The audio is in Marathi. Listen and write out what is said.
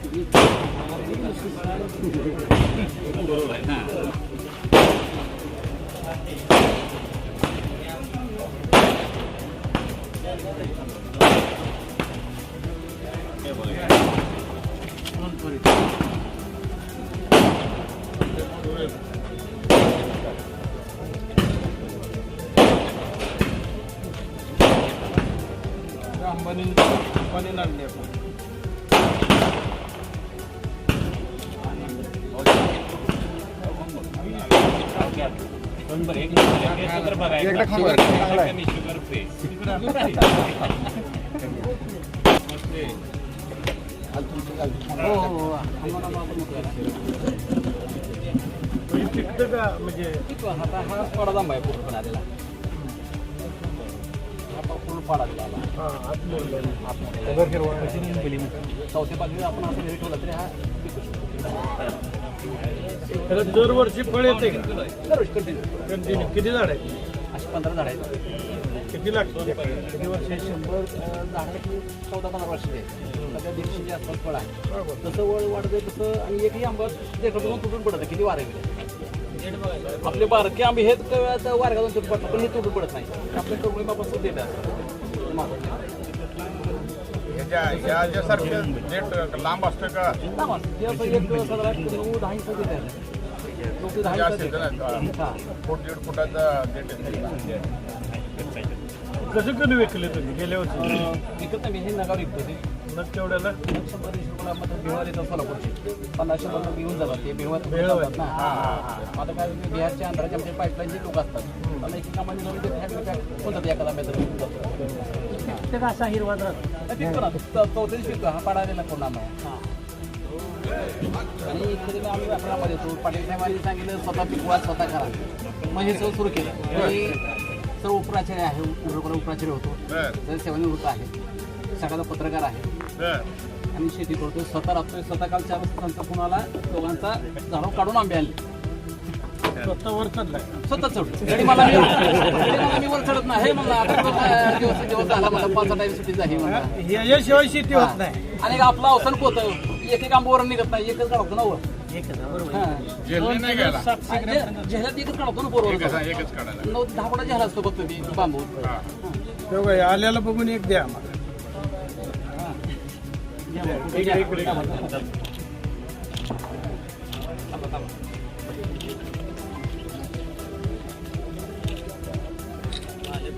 बरोबर आहे ना. अंबानी लागले आपण म्हणजे हा पडदाम आहे पूर्ण आलेला पूर्ण पाडायला चौथ्या बाजूला आपण असं घरी ठेवला तरी हा दरवर्षी फळ येते का दरवर्षी कंटिन्यू किती झाड आहे अशी 15 झाड आहेत. किती लागते किती वर्ष 100 झाड 14-15 वर्षाचे सध्या 150च्या आसपास फळ आहे. जसं वळ वाढतं तसं आणि एकही आंबा देखातून तुटून पडतं किती वारे गेले आपले बारके आंबे हे वारगातून तुटून पडतात पण हे तुटून पडत नाही आपल्या टोकळी बापासून देतात याच्यासारखे डेट लांब असतं का एक 9-10 इंच देतात 9-10 फूट 1.5 फुटाचा डेट कसं कधी विकले तुम्ही गेल्या वर्षी विकत नाही हे नगावर विकतो ते नग केवढ्याला 120 रुपयाला म्हणजे बिहार येतात सोलापूरची 50-100 रुपये घेऊन जातात ते बिहार भेळ ना आता काय बिहारच्या आंध्राच्या आमच्या पाईपलाईनचे लोक असतात पण एक कामाने जाऊन ते कोणतात एखादा मेथड असा हिरवा चौथ्या दिवशी हा पाडायला कोण आम्हाला आणि इकडे आम्ही व्यापारामध्ये येतो पाटील साहेबांनी सांगितलं स्वतः पिकवा स्वतः करा मग हे सगळं सुरू केलं आणि सर्व उपराचार्य आहे उपराचार्य होतो तर सेवानिवृत्त आहे सगळ्याचा पत्रकार आहे आणि शेती करतोय स्वतः राबतोय स्वतः काल 4 वाजता कुणाला दोघांचा झाडं काढून आंबे आणले स्वतः वर चढलाय स्वतः चढ तरी मला मी वर चढत नाही म्हणलं आता दिवस झाला मला 5 टाइम सुट्टी झाली म्हणलं याशिवाय शेती होत नाही आणि आपलं अवसान पोत एक आंबावर निघत नाही एकच काढतो ना वर झेल्यात एकच काढतो ना बरोबर एकच काढायला 9-10 फुटा झेला असतो फक्त ती बांबू तेव्हा आल्याला बघून एक द्या आम्हाला माझे 25